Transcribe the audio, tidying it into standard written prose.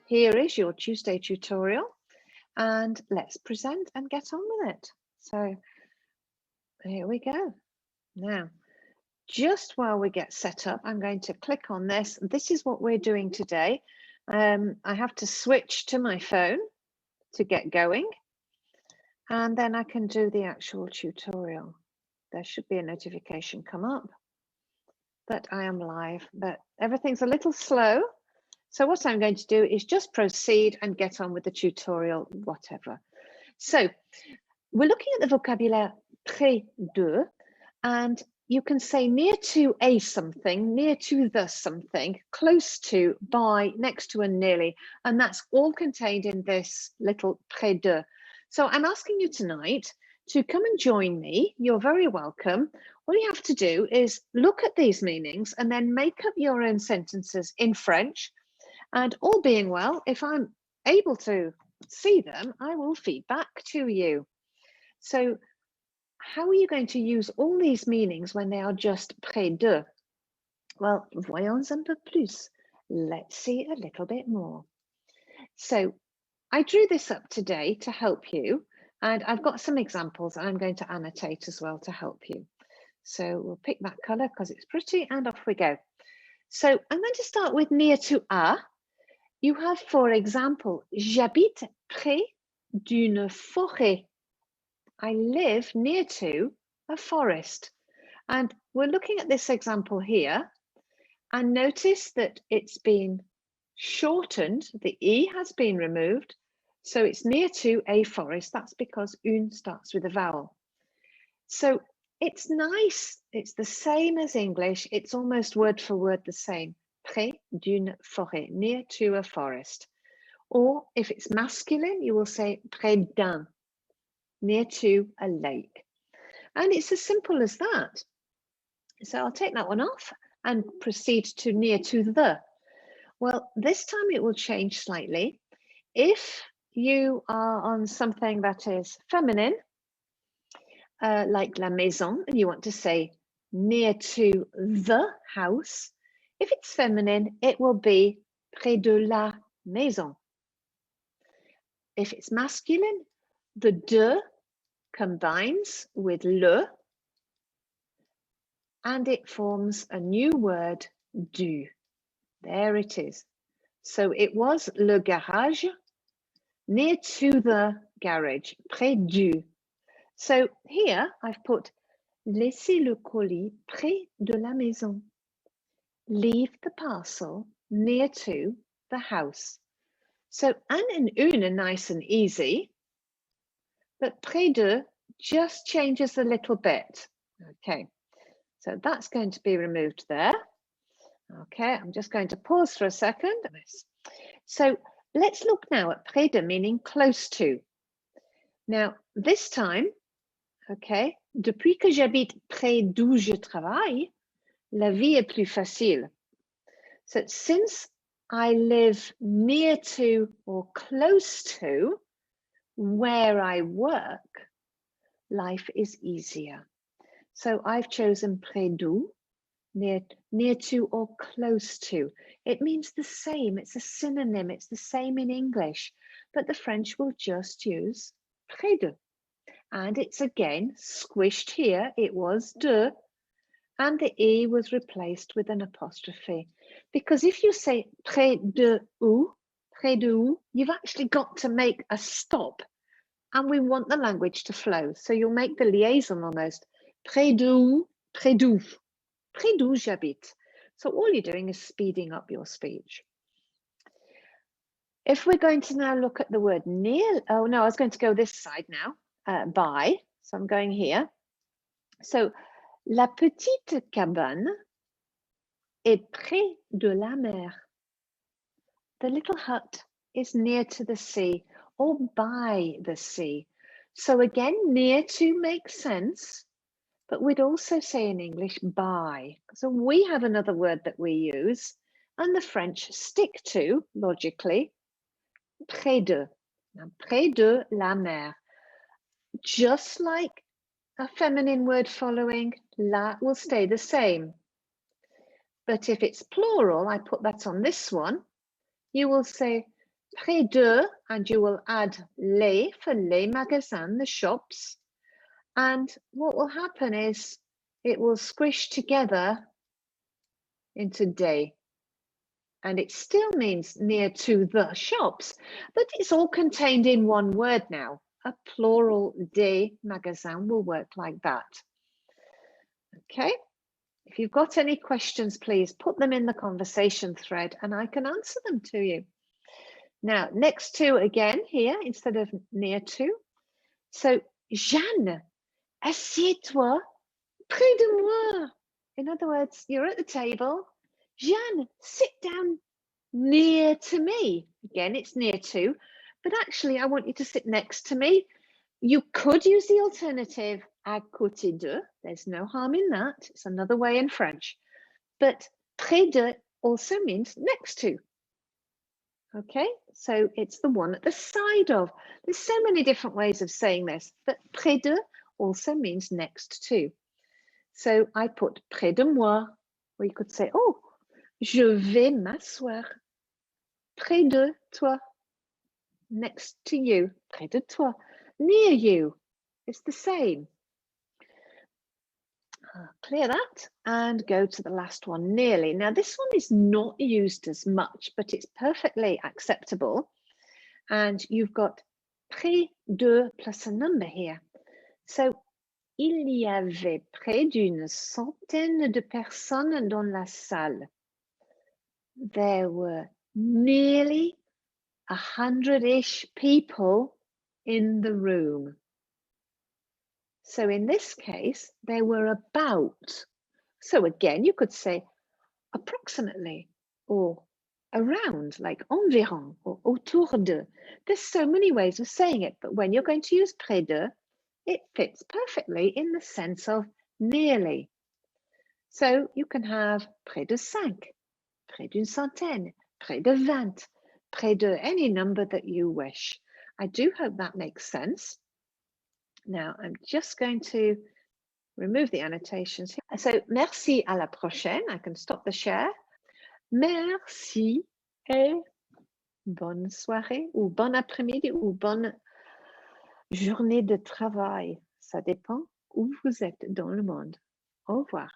Here is your Tuesday tutorial, and let's present and get on with it. So here we go. Now, just while we get set up, I'm going to click on this. This is what we're doing today. I have to switch to my phone to get going, and then I can do the actual tutorial. There should be a notification come up that I am live, but everything's a little slow. So what I'm going to do is just proceed and get on with the tutorial, whatever. So we're looking at the vocabulary près de, and you can say near to a something, near to the something, close to, by, next to, and nearly. And that's all contained in this little près de. So I'm asking you tonight to come and join me. You're very welcome. All you have to do is look at these meanings and then make up your own sentences in French. And all being well, if I'm able to see them, I will feed back to you. So how are you going to use all these meanings when they are just près de? Well, voyons un peu plus. Let's see a little bit more. So I drew this up today to help you, and I've got some examples I'm going to annotate as well to help you. So we'll pick that color because it's pretty, and off we go. So I'm going to start with near to a. You have, for example, j'habite près d'une forêt. I live near to a forest. And we're looking at this example here, and notice that it's been shortened. The E has been removed. So it's near to a forest. That's because une starts with a vowel. So it's nice. It's the same as English. It's almost word for word the same. Près d'une forêt, near to a forest. Or if it's masculine, you will say près d'un, near to a lake. And it's as simple as that. So I'll take that one off and proceed to near to the. Well, this time it will change slightly. If you are on something that is feminine, like la maison, and you want to say near to the house, if it's feminine, it will be près de la maison. If it's masculine, the de combines with le, and it forms a new word, du. There it is. So it was le garage, near to the garage, près du. So here I've put laissez le colis près de la maison. Leave the parcel near to the house. So an and une are nice and easy, but près de just changes a little bit. Okay, so that's going to be removed there. Okay, I'm just going to pause for a second. So let's look now at près de, meaning close to. Now, this time, okay, depuis que j'habite près d'où je travaille, la vie est plus facile. So since I live near to or close to where I work, life is easier. So I've chosen près d'où, near to or close to. It means the same. It's a synonym. It's the same in English, but the French will just use près de. And it's again squished here. It was de, and the E was replaced with an apostrophe. Because if you say près de où, you've actually got to make a stop. And we want the language to flow. So you'll make the liaison almost. Près d'où, près d'où j'habite. So all you're doing is speeding up your speech. If we're going to now look at the word near, oh no, I was going to go this side now, by. So I'm going here. So, la petite cabane est près de la mer. The little hut is near to the sea or by the sea. So again, near to makes sense, but we'd also say in English by. So we have another word that we use and the French stick to, logically, près de. Now, près de la mer. Just like a feminine word following, la will stay the same. But if it's plural, I put that on this one, you will say près de, and you will add les for les magasins, the shops. And what will happen is it will squish together into des. And it still means near to the shops, but it's all contained in one word now. A plural des magasins will work like that. Okay, if you've got any questions, please put them in the conversation thread and I can answer them to you. Now, next to again here, instead of near to. So, Jeanne, assieds-toi près de moi. In other words, you're at the table. Jeanne, sit down near to me. Again, it's near to, but actually I want you to sit next to me. You could use the alternative à côté de. There's no harm in that. It's another way in French. But près de also means next to. Okay, so it's the one at the side of. There's so many different ways of saying this, but près de also means next to. So I put près de moi, or you could say, oh, je vais m'asseoir près de toi, next to you, près de toi, near you. It's the same. Clear that and go to the last one, nearly. Now this one is not used as much, but it's perfectly acceptable. And you've got près de plus a number here. So il y avait près d'une centaine de personnes dans la salle. There were nearly 100-ish people in the room. So in this case, there were about. So again, you could say approximately or around, like environ or autour de. There's so many ways of saying it, but when you're going to use près de, it fits perfectly in the sense of nearly. So you can have près de 5, près d'une centaine, près de 20, près de any number that you wish. I do hope that makes sense. Now I'm just going to remove the annotations here. So merci, à la prochaine. I can stop the share. Merci et bonne soirée ou bon après-midi ou bonne journée de travail. Ça dépend où vous êtes dans le monde. Au revoir.